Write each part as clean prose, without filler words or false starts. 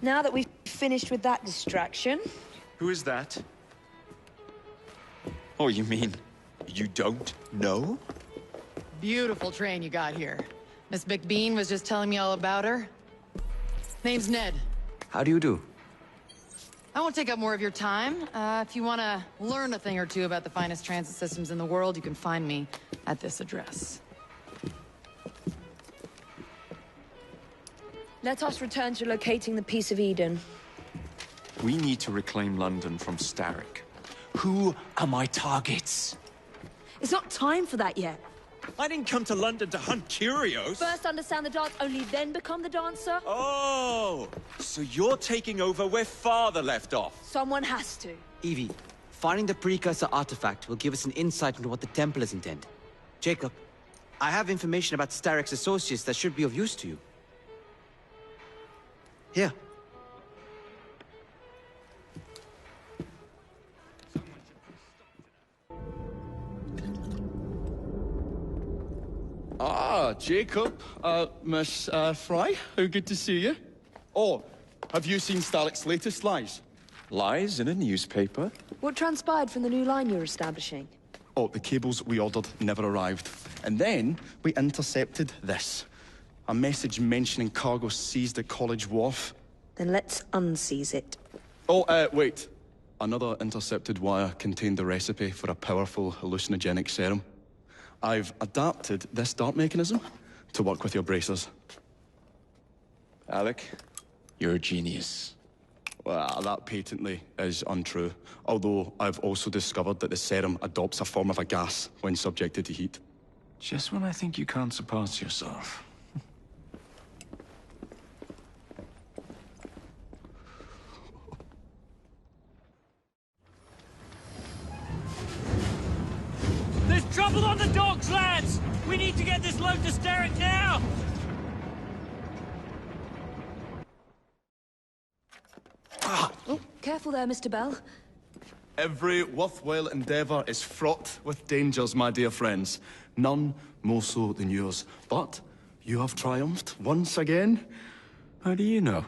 Now that we've finished with that distraction... Who is that? Oh, you mean you don't know? Beautiful train you got here. Miss McBean was just telling me all about her. Name's Ned. How do you do? I won't take up more of your time. If you want to learn a thing or two about the finest transit systems in the world, you can find me at this address. Let us return to locating the Piece of Eden. We need to reclaim London from Starrick. Who are my targets? It's not time for that yet. I didn't come to London to hunt curios. First understand the dance, only then become the dancer. Oh, so you're taking over where Father left off. Someone has to. Evie, finding the precursor artifact will give us an insight into what the Templars intend. Jacob, I have information about Starrick's associates that should be of use to you. Here. Ah, Jacob, Miss Fry, how good to see you. Oh, have you seen Starrick's latest lies? Lies in a newspaper? What transpired from the new line you're establishing? Oh, the cables we ordered never arrived. And then we intercepted this. A message mentioning cargo seized at College Wharf. Then let's unseize it. Oh, wait. Another intercepted wire contained the recipe for a powerful hallucinogenic serum. I've adapted this dart mechanism to work with your bracers. Alec, you're a genius. Well, that patently is untrue. Although I've also discovered that the serum adopts a form of a gas when subjected to heat. Just when I think you can't surpass yourself. There's trouble on the docks, lads! We need to get this load to Starrick now! Oh, careful there, Mr. Bell. Every worthwhile endeavor is fraught with dangers, my dear friends. None more so than yours. But you have triumphed once again. How do you know?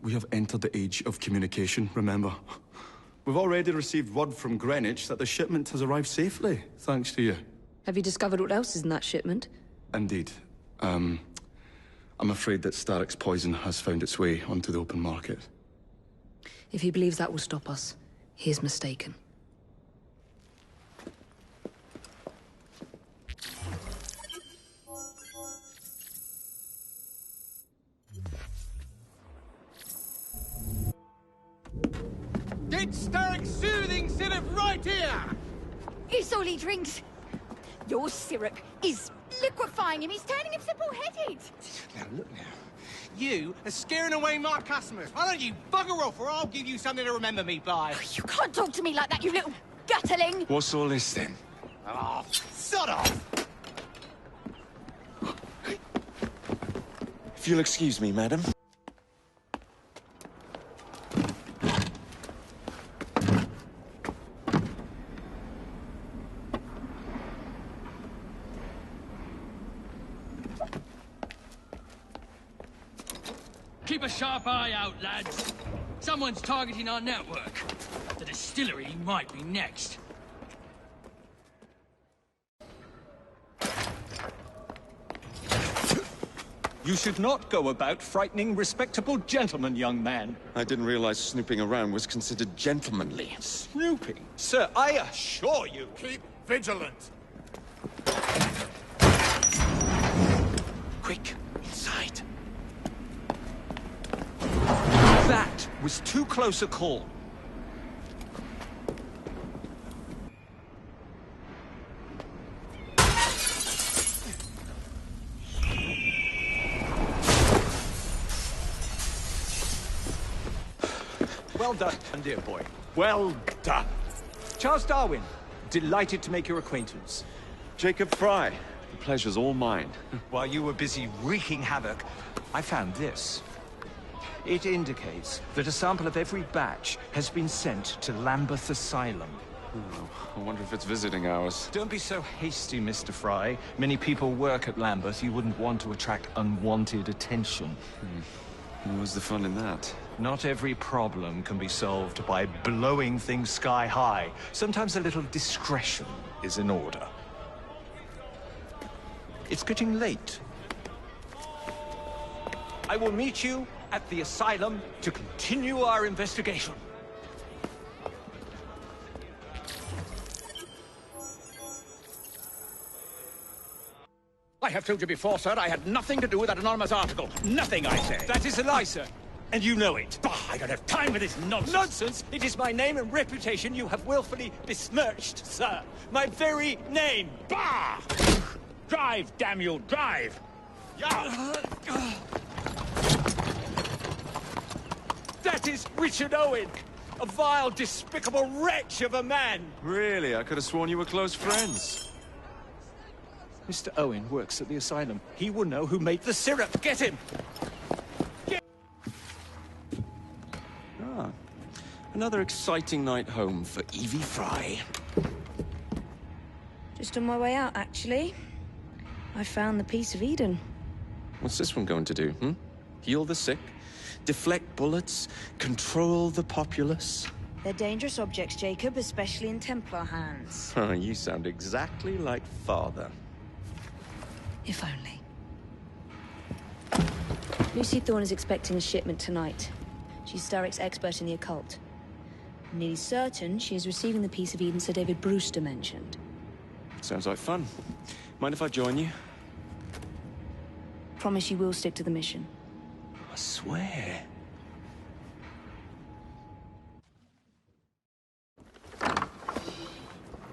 We have entered the age of communication, remember? We've already received word from Greenwich that the shipment has arrived safely, thanks to you. Have you discovered what else is in that shipment? Indeed. I'm afraid that Starrick's poison has found its way onto the open market. If he believes that will stop us, he is mistaken. Get Starrick's soothing syrup right here! It's all he drinks. Your syrup is liquefying him. He's turning him simple-headed. Now, look now. You are scaring away my customers. Why don't you bugger off, or I'll give you something to remember me by. You can't talk to me like that, you little gutterling. What's all this then? Oh, sod off! If you'll excuse me, madam. Keep a sharp eye out, lads. Someone's targeting our network. The distillery might be next. You should not go about frightening respectable gentlemen, young man. I didn't realize snooping around was considered gentlemanly. Snooping? Sir, I assure you... Keep vigilant. Quick, inside. That was too close a call. Well done, dear boy. Well done. Charles Darwin, delighted to make your acquaintance. Jacob Fry, the pleasure's all mine. While you were busy wreaking havoc, I found this. It indicates that a sample of every batch has been sent to Lambeth Asylum. Ooh, I wonder if it's visiting hours. Don't be so hasty, Mr. Fry. Many people work at Lambeth. You wouldn't want to attract unwanted attention. What's the fun in that? Not every problem can be solved by blowing things sky high. Sometimes a little discretion is in order. It's getting late. I will meet you at the asylum to continue our investigation. I have told you before, sir, I had nothing to do with that anonymous article. Nothing, I say. That is a lie, sir. And you know it. Bah, I don't have time for this nonsense. Nonsense! It is my name and reputation you have willfully besmirched, sir. My very name. Bah! Drive, damn you, drive! That is Richard Owen, a vile, despicable wretch of a man. Really? I could have sworn you were close friends. Mr. Owen works at the asylum. He will know who made the syrup. Get him! Ah. Another exciting night home for Evie Fry. Just on my way out, actually. I found the Piece of Eden. What's this one going to do, hmm? Heal the sick? Deflect bullets? Control the populace? They're dangerous objects, Jacob, especially in Templar hands. Oh, you sound exactly like Father. If only. Lucy Thorne is expecting a shipment tonight. She's Starrick's expert in the occult. I'm nearly certain she is receiving the Piece of Eden Sir David Brewster mentioned. Sounds like fun. Mind if I join you? Promise you will stick to the mission. I swear.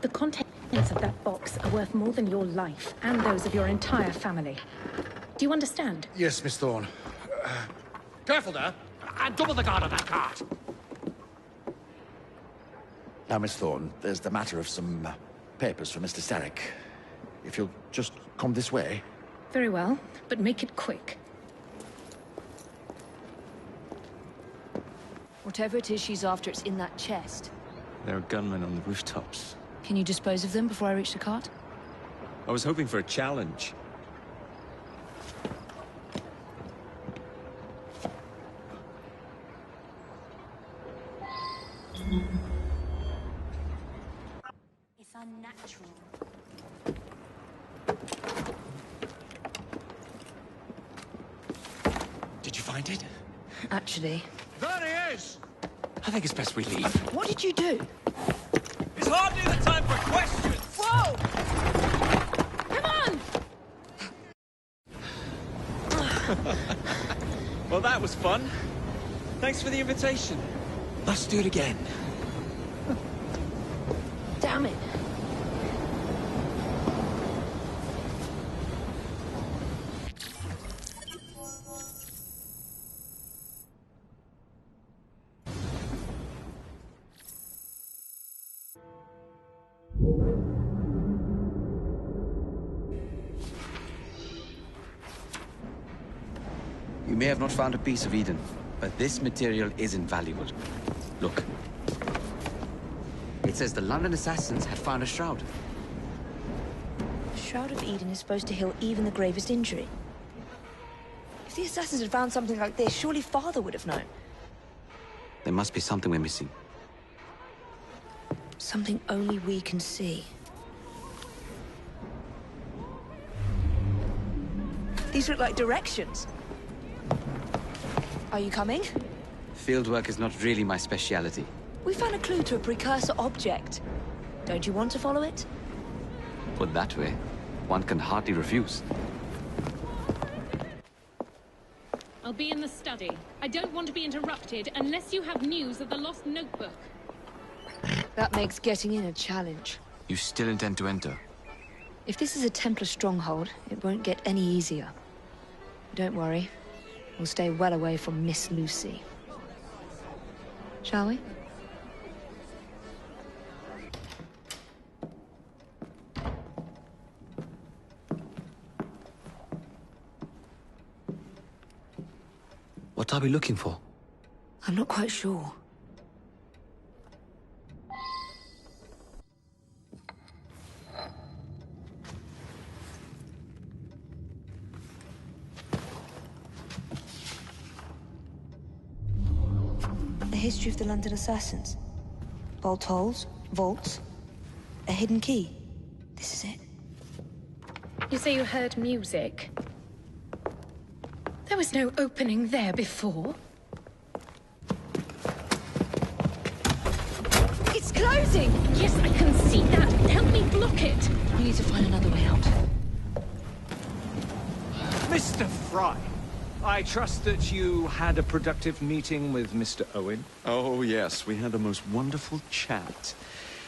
The contents of that box are worth more than your life, and those of your entire family. Do you understand? Yes, Miss Thorne. Careful there, and double the guard on that cart. Now, Miss Thorne, there's the matter of some papers for Mr. Starrick. If you'll just come this way. Very well, but make it quick. Whatever it is she's after, it's in that chest. There are gunmen on the rooftops. Can you dispose of them before I reach the cart? I was hoping for a challenge. It's unnatural. Did you find it? Actually. There he is! I think it's best we leave. What did you do? It's hardly the time for questions! Whoa! Come on! Well, that was fun. Thanks for the invitation. Let's do it again. Damn it. You may have not found a piece of Eden, but this material is invaluable. Look. It says the London assassins had found a shroud. The Shroud of Eden is supposed to heal even the gravest injury. If the assassins had found something like this, surely Father would have known. There must be something we're missing. Something only we can see. These look like directions. Are you coming? Fieldwork is not really my speciality. We found a clue to a precursor object. Don't you want to follow it? Put that way, one can hardly refuse. I'll be in the study. I don't want to be interrupted unless you have news of the lost notebook. That makes getting in a challenge. You still intend to enter? If this is a Templar stronghold, it won't get any easier. Don't worry. We'll stay well away from Miss Lucy. Shall we? What are we looking for? I'm not quite sure. The history of the London assassins. Bolt holes, vaults, a hidden key. This is it. You say you heard music? There was no opening there before. It's closing! Yes, I can see that. Help me block it. We need to find another way out. Mr. Fry, I trust that you had a productive meeting with Mr. Owen. Oh, yes, we had the most wonderful chat.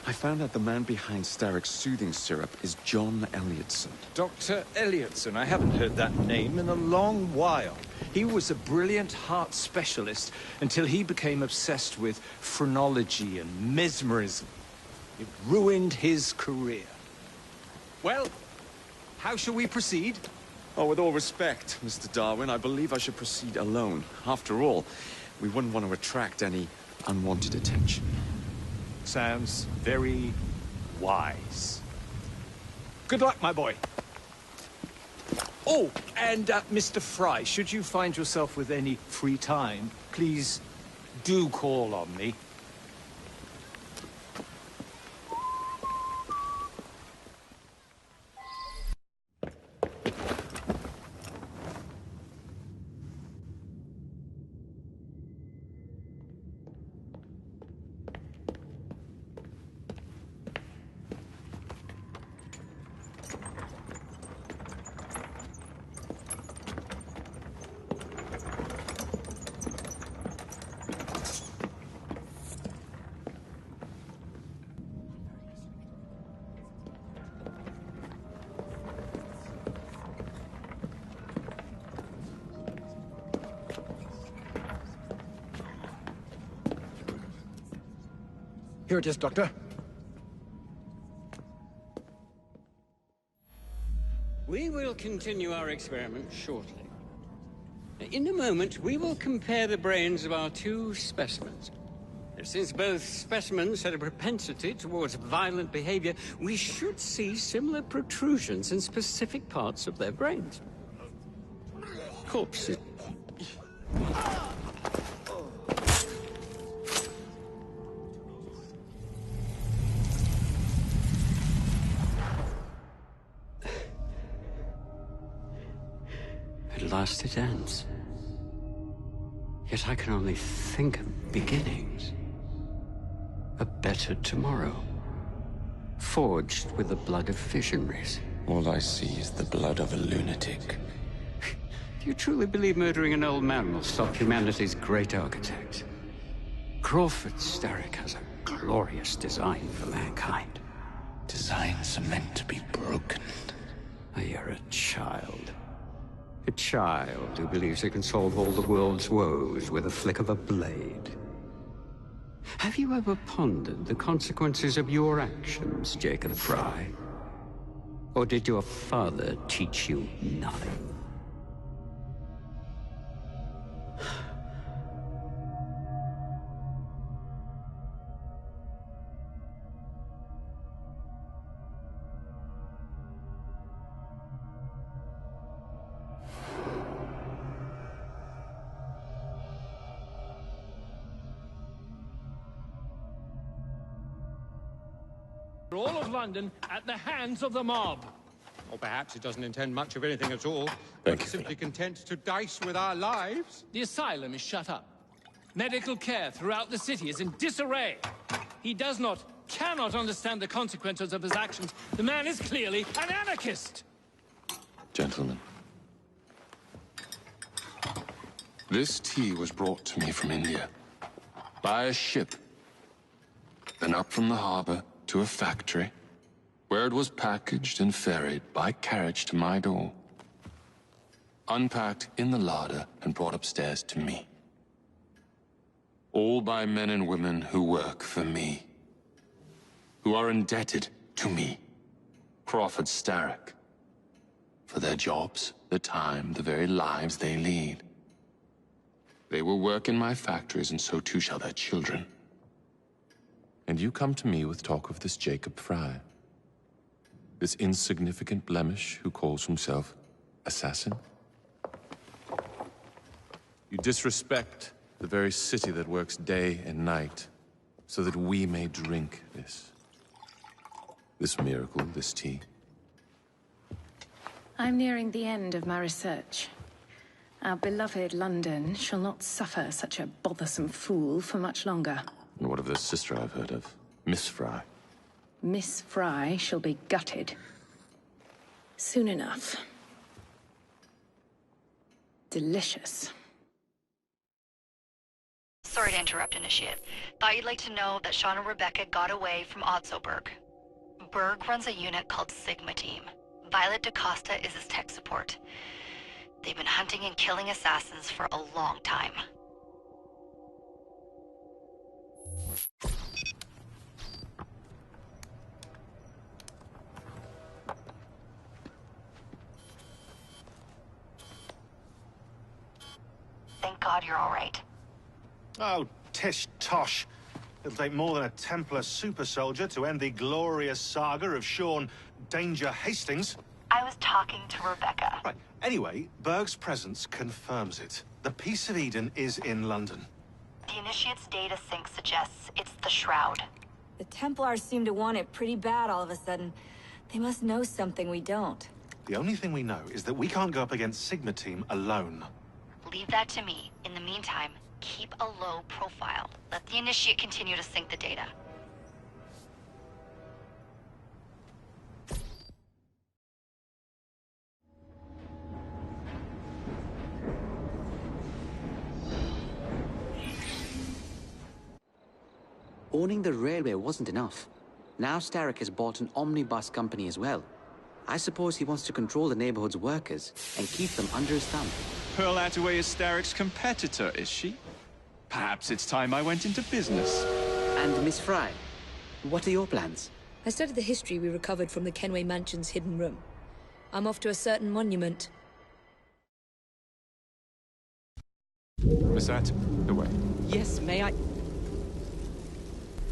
I found out the man behind Starrick's soothing syrup is John Elliotson. Dr. Elliotson, I haven't heard that name in a long while. He was a brilliant heart specialist until he became obsessed with phrenology and mesmerism. It ruined his career. Well, how shall we proceed? Oh, with all respect, Mr. Darwin, I believe I should proceed alone. After all, we wouldn't want to attract any unwanted attention. Sounds very wise. Good luck, my boy. Oh, and Mr. Fry, should you find yourself with any free time, please do call on me. Here it is, Doctor. We will continue our experiment shortly. In a moment, we will compare the brains of our two specimens. Since both specimens had a propensity towards violent behavior, we should see similar protrusions in specific parts of their brains. Corpses. At last it ends. Yet I can only think of beginnings. A better tomorrow. Forged with the blood of visionaries. All I see is the blood of a lunatic. Do you truly believe murdering an old man will stop humanity's great architect? Crawford Starrick has a glorious design for mankind. Designs are meant to be broken. You're a child. A child who believes it can solve all the world's woes with a flick of a blade. Have you ever pondered the consequences of your actions, Jacob Fry? Or did your father teach you nothing? All of London at the hands of the mob. Or perhaps it doesn't intend much of anything at all. Thank but you. simply content to dice with our lives. The asylum is shut up. Medical care throughout the city is in disarray. He cannot understand the consequences of his actions. The man is clearly an anarchist. Gentlemen, this tea was brought to me from India by a ship, then up from the harbor to a factory, where it was packaged and ferried by carriage to my door, unpacked in the larder and brought upstairs to me. All by men and women who work for me, who are indebted to me, Crawford Starrick, for their jobs, the time, the very lives they lead. They will work in my factories, and so too shall their children. And you come to me with talk of this Jacob Fry, this insignificant blemish who calls himself Assassin? You disrespect The very city that works day and night, so that we may drink this. This miracle, this tea. I'm nearing the end of my research. Our beloved London shall not suffer such a bothersome fool for much longer. And what of the sister I've heard of? Miss Fry. Miss Fry shall be gutted. Soon enough. Delicious. Sorry to interrupt, Initiate. Thought you'd like to know that Sean and Rebecca got away from Otzoberg. Berg runs a unit called Sigma Team. Violet DaCosta is his tech support. They've been hunting and killing assassins for a long time. Thank God you're all right. Oh, tish tosh. It'll take more than a Templar super soldier to end the glorious saga of Sean Danger Hastings. I was talking to Rebecca. Right. Anyway, Berg's presence confirms it. The Peace of Eden is in London. The Initiate's data sync suggests it's the Shroud. The Templars seem to want it pretty bad all of a sudden. They must know something we don't. The only thing we know is that we can't go up against Sigma Team alone. Leave that to me. In the meantime, keep a low profile. Let the Initiate continue to sync the data. Owning the railway wasn't enough. Now Starrick has bought an omnibus company as well. I suppose he wants to control the neighborhood's workers and keep them under his thumb. Pearl Attaway is Starrick's competitor, is she? Perhaps it's time I went into business. And Miss Fry, what are your plans? I studied the history we recovered from the Kenway Mansion's hidden room. I'm off to a certain monument. Miss Attaway. Yes, may I?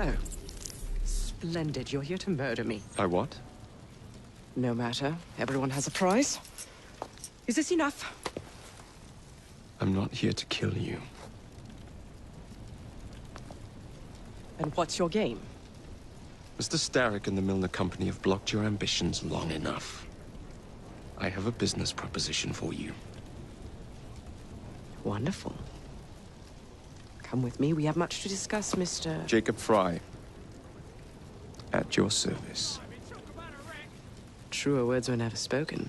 Oh. Splendid. You're here to murder me. I what? No matter. Everyone has a price. Is this enough? I'm not here to kill you. And what's your game? Mr. Starrick and the Milner Company have blocked your ambitions long enough. I have a business proposition for you. Wonderful. Come with me. We have much to discuss, Mr. Jacob Fry. At your service. Truer words were never spoken.